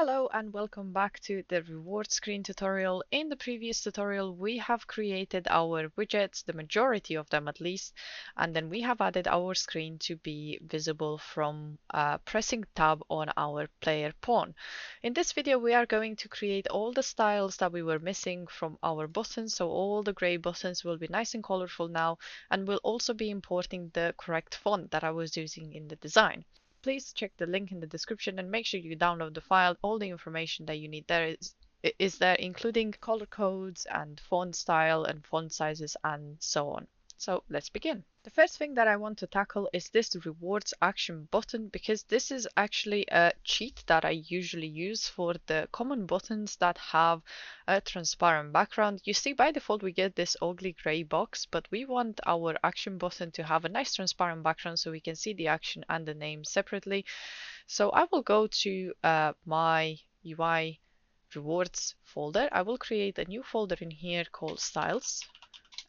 Hello and welcome back to the reward screen tutorial. In the previous tutorial we have created our widgets, the majority of them at least, and then we have added our screen to be visible from pressing tab on our player pawn. In this video we are going to create all the styles that we were missing from our buttons, so all the grey buttons will be nice and colorful now, and we'll also be importing the correct font that I was using in the design. Please check the link in the description and make sure you download the file. All the information that you need there is there, including color codes and font style and font sizes and so on. So let's begin. The first thing that I want to tackle is this rewards action button, because this is actually a cheat that I usually use for the common buttons that have a transparent background. You see, by default we get this ugly gray box, but we want our action button to have a nice transparent background so we can see the action and the name separately. So I will go to my UI rewards folder. I will create a new folder in here called styles,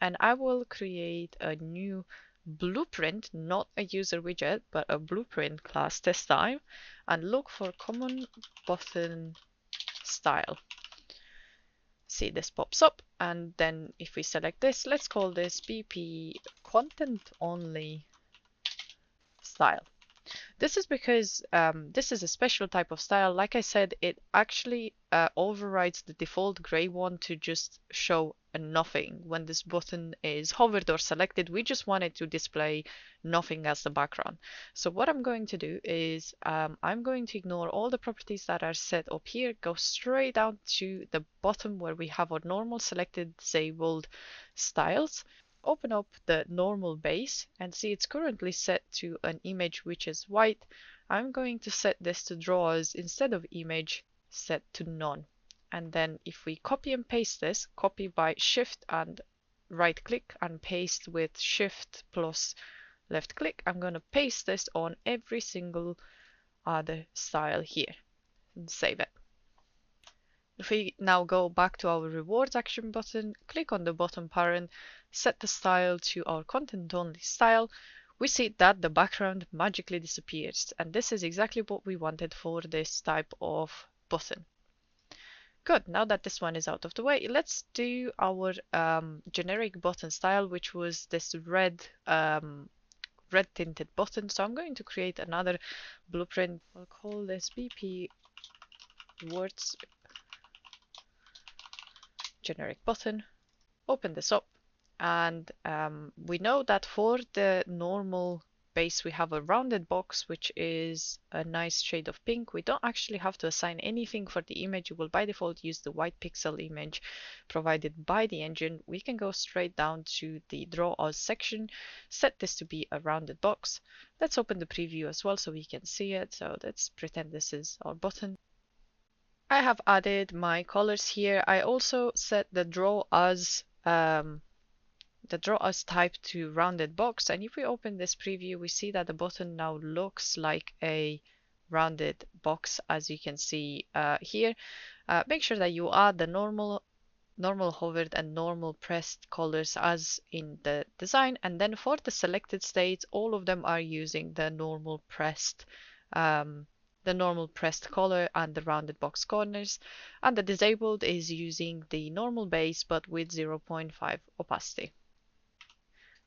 and I will create a new blueprint, not a user widget, but a blueprint class this time, and look for common button style. See, this pops up, and then if we select this, let's call this BP content only style. This is because this is a special type of style. Like I said, it actually overrides the default gray one to just show a nothing. When this button is hovered or selected, we just want it to display nothing as the background. So what I'm going to do is I'm going to ignore all the properties that are set up here, go straight down to the bottom where we have our normal selected disabled styles. Open up the normal base and see it's currently set to an image which is white. I'm going to set this to draw as, instead of image, set to none. And then if we copy and paste this, copy by shift and right click and paste with shift plus left click, I'm going to paste this on every single other style here and save it. If we now go back to our rewards action button, click on the bottom parent, set the style to our content only style, we see that the background magically disappears, and this is exactly what we wanted for this type of button. Good, now that this one is out of the way, let's do our generic button style, which was this red tinted button. So I'm going to create another blueprint. I'll call this BP rewards generic button. Open this up, and we know that for the normal base we have a rounded box which is a nice shade of pink. We don't actually have to assign anything for the image. You will by default use the white pixel image provided by the engine. We can go straight down to the draw as section, set this to be a rounded box. Let's open the preview as well so we can see it. So let's pretend this is our button. I have added my colors here. I also set the draw as type to rounded box, and if we open this preview we see that the button now looks like a rounded box, as you can see here. Make sure that you add the normal hovered and normal pressed colors as in the design, and then for the selected states all of them are using the normal pressed color and the rounded box corners, and the disabled is using the normal base but with 0.5 opacity.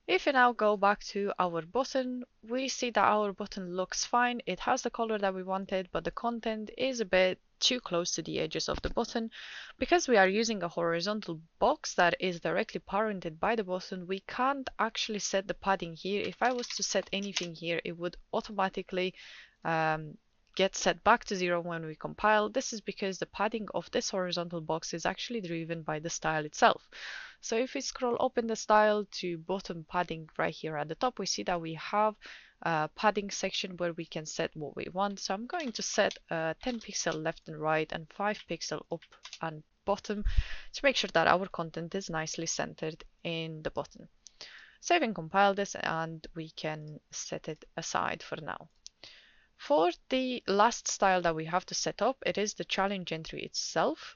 If we now go back to our button, we see that our button looks fine. It has the color that we wanted, but the content is a bit too close to the edges of the button. Because we are using a horizontal box that is directly parented by the button, we can't actually set the padding here. If I was to set anything here, it would automatically get set back to 0 when we compile. This is because the padding of this horizontal box is actually driven by the style itself. So if we scroll up in the style to bottom padding right here at the top, we see that we have a padding section where we can set what we want. So I'm going to set 10 pixel left and right and 5 pixel up and bottom to make sure that our content is nicely centered in the button. Save and compile this, and we can set it aside for now. For the last style that we have to set up, it is the challenge entry itself.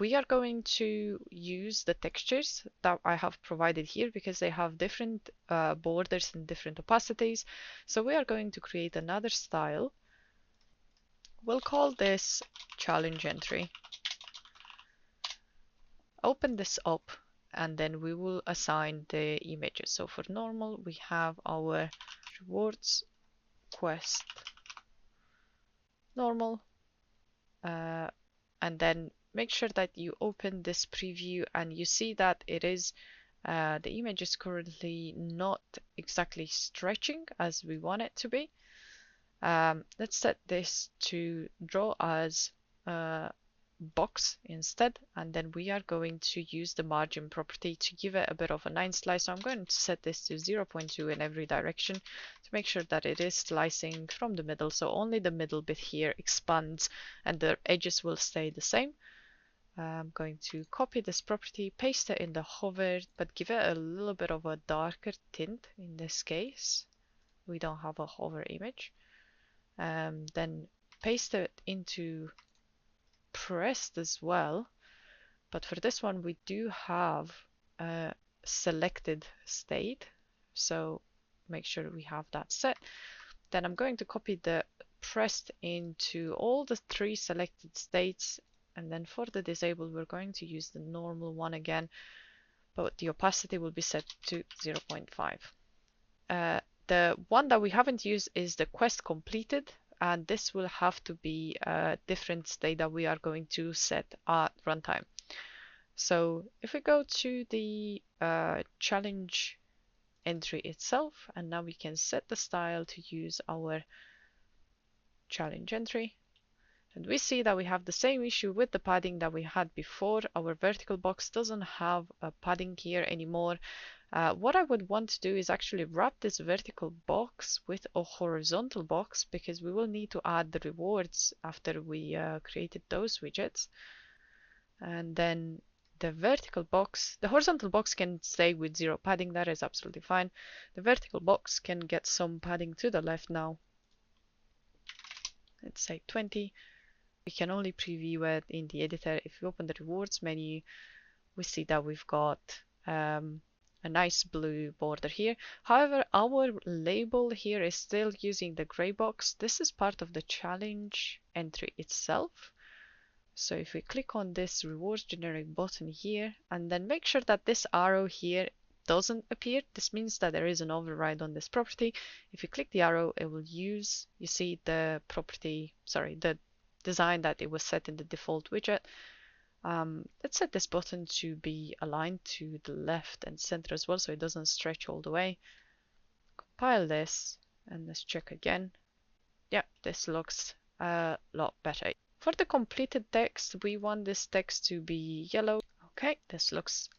We are going to use the textures that I have provided here because they have different borders and different opacities. So we are going to create another style We'll call this challenge entry. Open this up and then we will assign the images. So for normal, we have our rewards quest normal, and then make sure that you open this preview and you see that it is the image is currently not exactly stretching as we want it to be. Let's set this to draw as a box instead, and then we are going to use the margin property to give it a bit of a 9 slice. So I'm going to set this to 0.2 in every direction to make sure that it is slicing from the middle, so only the middle bit here expands and the edges will stay the same. I'm going to copy this property, paste it in the hover, but give it a little bit of a darker tint in this case. We don't have a hover image. Then paste it into pressed as well, but for this one we do have a selected state, so make sure we have that set. Then I'm going to copy the pressed into all the 3 selected states, and then for the disabled we're going to use the normal one again, but the opacity will be set to 0.5. The one that we haven't used is the quest completed, and this will have to be a different state that we are going to set at runtime. So if we go to the challenge entry itself, and now we can set the style to use our challenge entry, and we see that we have the same issue with the padding that we had before. Our vertical box doesn't have a padding here anymore. What I would want to do is actually wrap this vertical box with a horizontal box, because we will need to add the rewards after we created those widgets. And then the vertical box, the horizontal box can stay with 0 padding, that is absolutely fine. The vertical box can get some padding to the left now. Let's say 20. We can only preview it in the editor. If we open the rewards menu, we see that we've got a nice blue border here. However, our label here is still using the gray box. This is part of the challenge entry itself. So if we click on this rewards generic button here, and then make sure that this arrow here doesn't appear, this means that there is an override on this property. If you click the arrow, it will use, you see the property, sorry, the design that it was set in the default widget. Let's set this button to be aligned to the left and center as well, so it doesn't stretch all the way. Compile this and let's check again. Yeah, this looks a lot better. For the completed text, we want this text to be yellow. Okay, this looks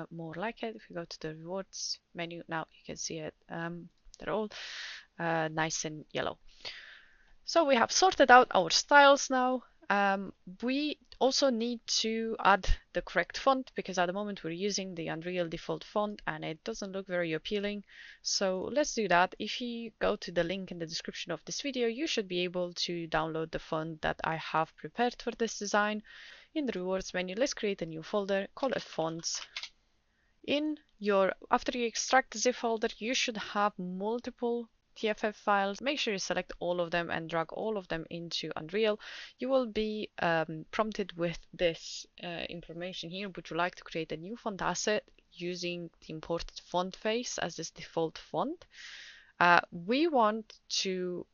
more like it. If we go to the rewards menu, now you can see it. They're all nice and yellow. So we have sorted out our styles now. We also need to add the correct font, because at the moment we're using the Unreal default font and it doesn't look very appealing. So let's do that. If you go to the link in the description of this video, you should be able to download the font that I have prepared for this design. In the rewards menu, let's create a new folder, call it fonts. After you extract the zip folder, you should have multiple TFF files. Make sure you select all of them and drag all of them into Unreal. You will be prompted with this information here. Would you like to create a new font asset using the imported font face as this default font? We want to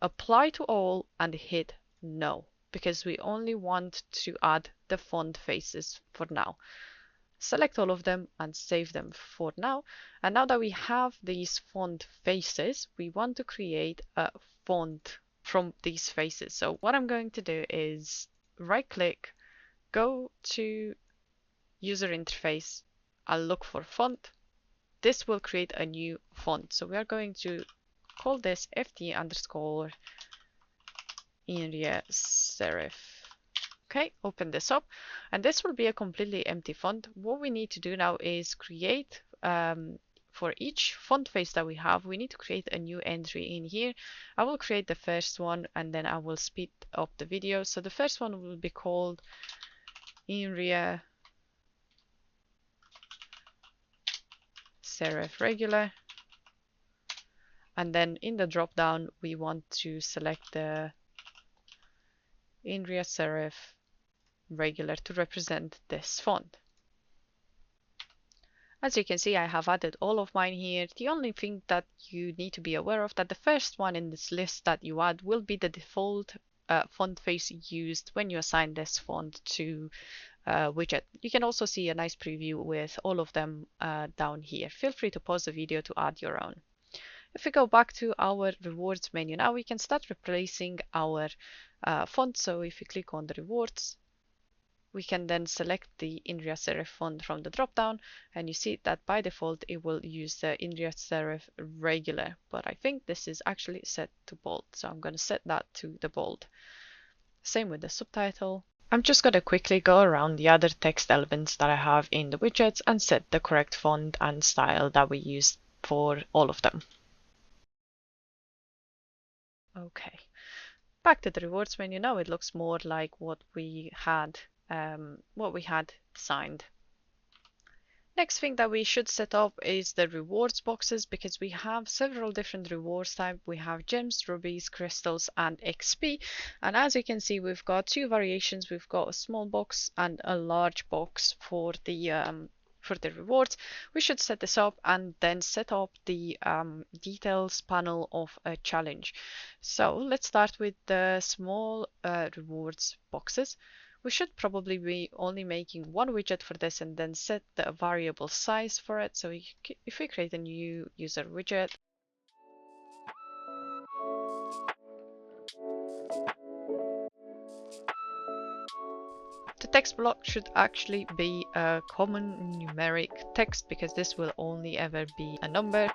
apply to all and hit no, because we only want to add the font faces for now. Select all of them and save them for now. And now that we have these font faces, we want to create a font from these faces. So what I'm going to do is right click, go to user interface, I'll look for font. This will create a new font. So we are going to call this ft_Inria serif. Okay, open this up, and this will be a completely empty font. What we need to do now is create, for each font face that we have, we need to create a new entry in here. I will create the first one and then I will speed up the video. So the first one will be called Inria serif regular. And then in the drop down, we want to select the Inria Serif regular to represent this font. As you can see, I have added all of mine here. The only thing that you need to be aware of that the first one in this list that you add will be the default font face used when you assign this font to widget. You can also see a nice preview with all of them down here. Feel free to pause the video to add your own. If we go back to our rewards menu now, we can start replacing our font. So if we click on the rewards, we can then select the Inria Serif font from the drop-down, and you see that by default it will use the Inria Serif regular, but I think this is actually set to bold, so I'm going to set that to the bold. Same with the subtitle. I'm just going to quickly go around the other text elements that I have in the widgets and set the correct font and style that we use for all of them. Okay, back to the rewards menu now. It looks more like what we had designed. Next thing that we should set up is the rewards boxes, because we have several different rewards types. We have gems, rubies, crystals, and XP. And as you can see, we've got two variations. We've got a small box and a large box for the rewards. We should set this up and then set up the details panel of a challenge. So let's start with the small rewards boxes. We should probably be only making one widget for this and then set the variable size for it. So if we create a new user widget, the text block should actually be a common numeric text, because this will only ever be a number.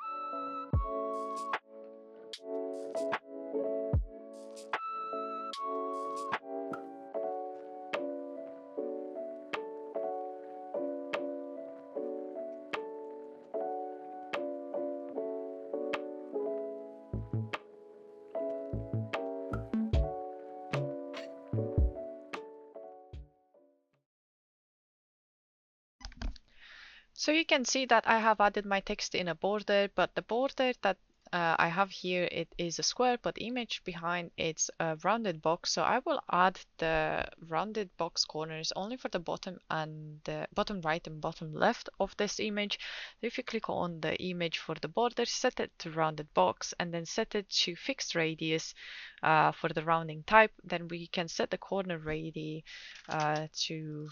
So you can see that I have added my text in a border, but the border that I have here, it is a square, but image behind it's a rounded box. So I will add the rounded box corners only for the bottom and the bottom right and bottom left of this image. If you click on the image for the border, set it to rounded box and then set it to fixed radius for the rounding type. Then we can set the corner radius to,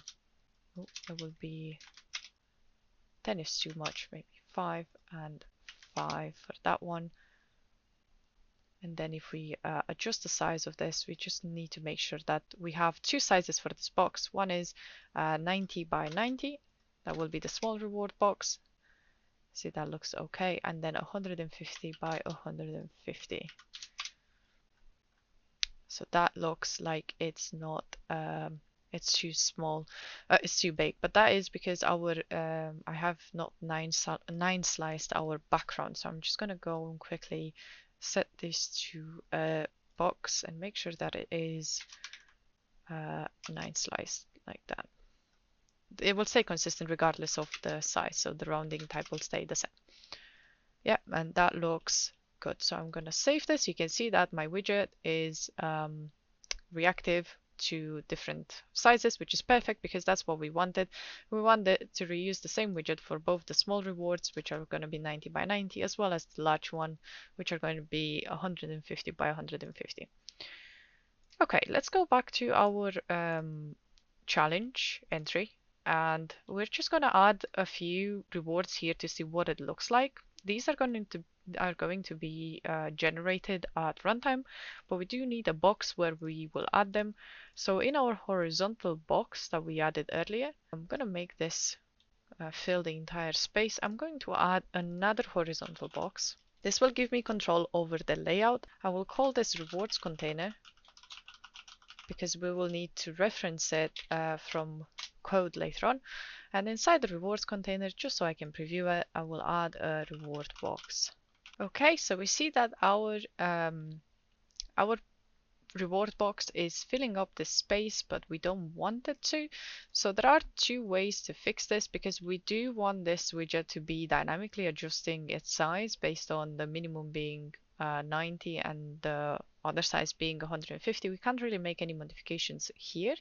oh, it will be 10 is too much, maybe 5 and 5 for that one. And then if we adjust the size of this, we just need to make sure that we have two sizes for this box. One is 90 by 90. That will be the small reward box. See, that looks okay. And then 150 by 150. So that looks like it's not it's too small, it's too big, but that is because our I have not nine sliced our background. So I'm just gonna go and quickly set this to a box and make sure that it is 9 sliced like that. It will stay consistent regardless of the size, so the rounding type will stay the same. Yeah, and that looks good. So I'm gonna save this. You can see that my widget is reactive to different sizes, which is perfect because that's what we wanted. We wanted to reuse the same widget for both the small rewards, which are going to be 90 by 90, as well as the large one, which are going to be 150 by 150. Okay, let's go back to our challenge entry, and we're just going to add a few rewards here to see what it looks like. These are going to be generated at runtime, but we do need a box where we will add them. So in our horizontal box that we added earlier, I'm going to make this fill the entire space. I'm going to add another horizontal box. This will give me control over the layout. I will call this rewards container, because we will need to reference it from code later on. And inside the rewards container, just so I can preview it, I will add a reward box. Okay, so we see that our reward box is filling up this space, but we don't want it to. So there are two ways to fix this, because we do want this widget to be dynamically adjusting its size based on the minimum being 90 and the other size being 150, we can't really make any modifications here.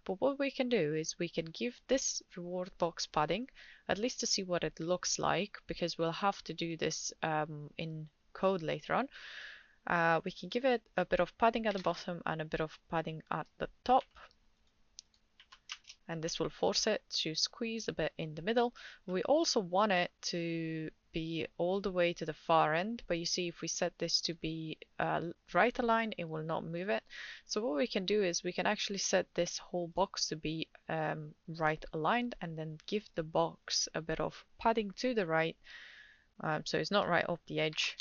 But what we can do is we can give this reward box padding, at least to see what it looks like, because we'll have to do this in code later on. We can give it a bit of padding at the bottom and a bit of padding at the top. And this will force it to squeeze a bit in the middle. We also want it to be all the way to the far end, but you see if we set this to be right aligned, it will not move it. So what we can do is we can actually set this whole box to be right aligned, and then give the box a bit of padding to the right, so it's not right off the edge,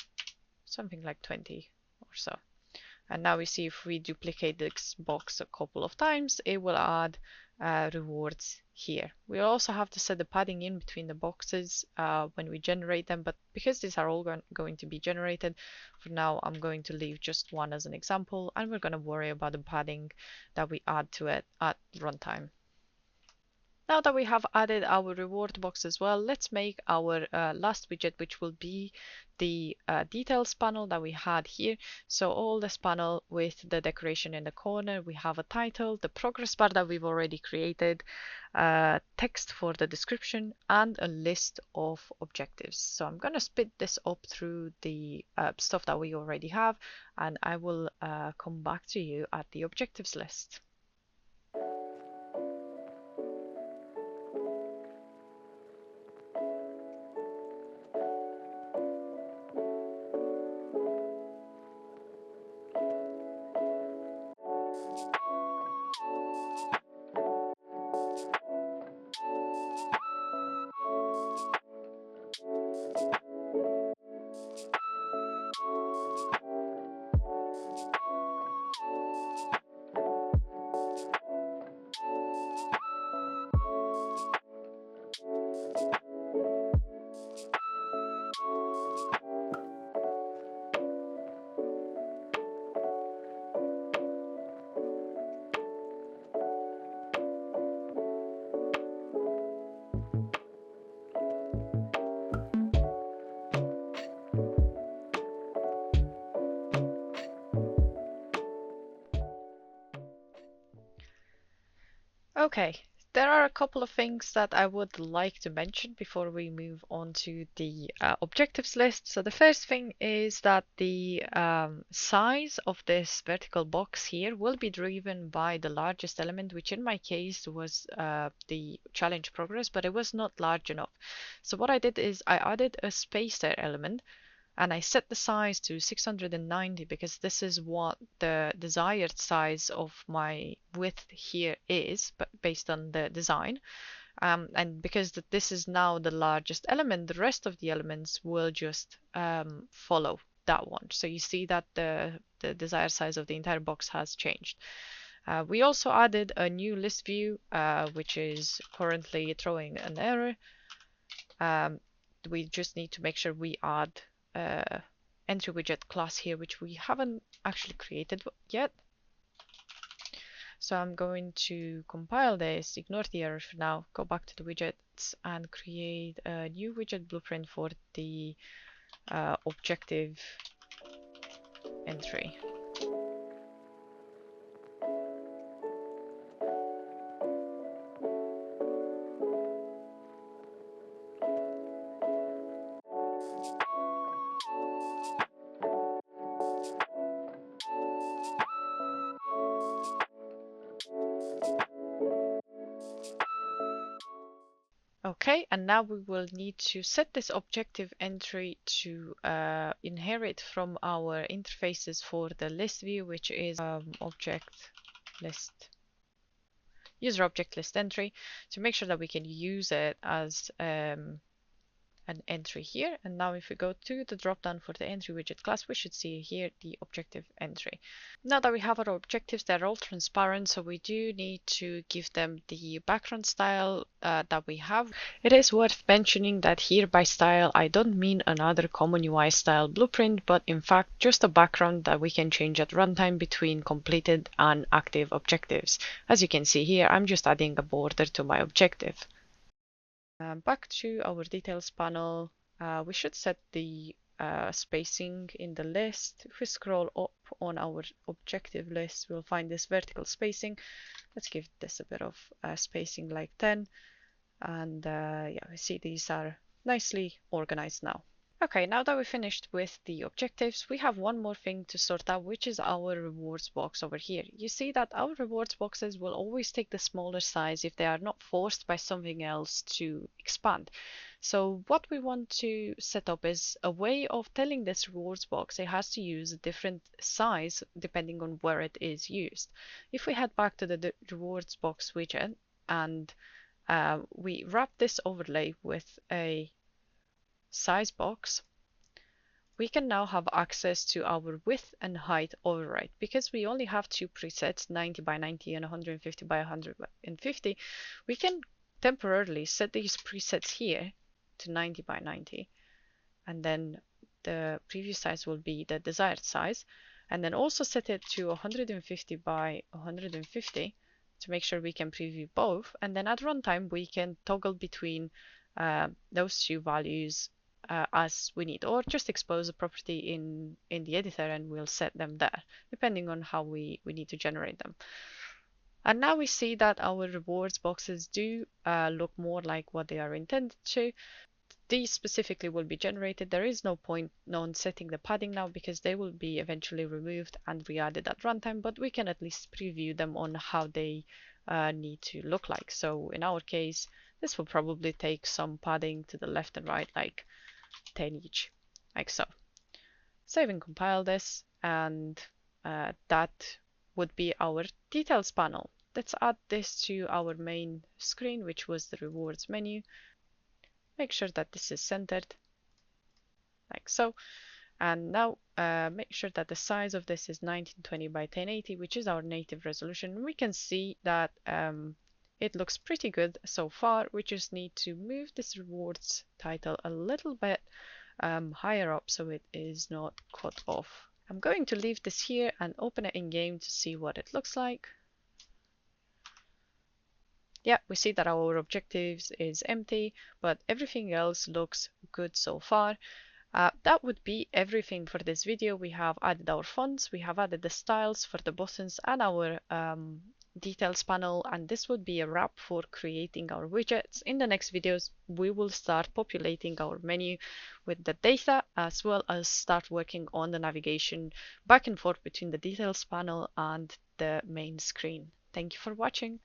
something like 20 or so. And now we see if we duplicate this box a couple of times, it will add rewards here. We also have to set the padding in between the boxes when we generate them, but because these are all going to be generated, for now I'm going to leave just one as an example, and we're going to worry about the padding that we add to it at runtime. Now that we have added our reward box as well, let's make our last widget, which will be the details panel that we had here. So all this panel with the decoration in the corner, we have a title, the progress bar that we've already created, text for the description, and a list of objectives. So I'm going to split this up through the stuff that we already have, and I will come back to you at the objectives list. Okay, there are a couple of things that I would like to mention before we move on to the objectives list. So the first thing is that the size of this vertical box here will be driven by the largest element, which in my case was the challenge progress, but it was not large enough. So what I did is I added a spacer element, and I set the size to 690 because this is what the desired size of my width here is, but based on the design. And because this is now the largest element, the rest of the elements will just follow that one. So you see that the desired size of the entire box has changed. We also added a new list view, which is currently throwing an error. We just need to make sure we add entry widget class here, which we haven't actually created yet. So I'm going to compile this, ignore the error for now, go back to the widgets and create a new widget blueprint for the objective entry. Okay, and now we will need to set this objective entry to inherit from our interfaces for the list view, which is object list, user object list entry, to make sure that we can use it as an entry here. And now if we go to the dropdown for the entry widget class, we should see here the objective entry. Now that we have our objectives, they're all transparent, so we do need to give them the background style that we have. It is worth mentioning that here by style, I don't mean another common UI style blueprint, but in fact just a background that we can change at runtime between completed and active objectives. As you can see here, I'm just adding a border to my objective. Back to our details panel, we should set the spacing in the list. If we scroll up on our objective list, we'll find this vertical spacing. Let's give this a bit of spacing like 10. And yeah, we see these are nicely organized now. Okay, now that we finished with the objectives, we have one more thing to sort out, which is our rewards box over here. You see that our rewards boxes will always take the smaller size if they are not forced by something else to expand. So what we want to set up is a way of telling this rewards box it has to use a different size depending on where it is used. If we head back to the rewards box widget and we wrap this overlay with a size box, we can now have access to our width and height override. Because we only have two presets, 90 by 90 and 150 by 150, we can temporarily set these presets here to 90 by 90, and then the preview size will be the desired size, and then also set it to 150 by 150 to make sure we can preview both, and then at runtime we can toggle between those two values as we need, or just expose a property in the editor and we'll set them there depending on how we need to generate them. And now we see that our rewards boxes do look more like what they are intended to. These specifically will be generated. There is no point on setting the padding now because they will be eventually removed and re-added at runtime, but we can at least preview them on how they need to look like. So in our case, this will probably take some padding to the left and right, like 10 each, like so. Save and compile this, and that would be our details panel. Let's add this to our main screen, which was the rewards menu. Make sure that this is centered, like so. And now make sure that the size of this is 1920 by 1080, which is our native resolution. We can see that it looks pretty good so far. We just need to move this rewards title a little bit higher up so it is not cut off. I'm going to leave this here and open it in game to see what it looks like. Yeah, we see that our objectives is empty, but everything else looks good so far. That would be everything for this video. We have added our fonts, we have added the styles for the buttons and our details panel, and this would be a wrap for creating our widgets. In the next videos, we will start populating our menu with the data, as well as start working on the navigation back and forth between the details panel and the main screen. Thank you for watching.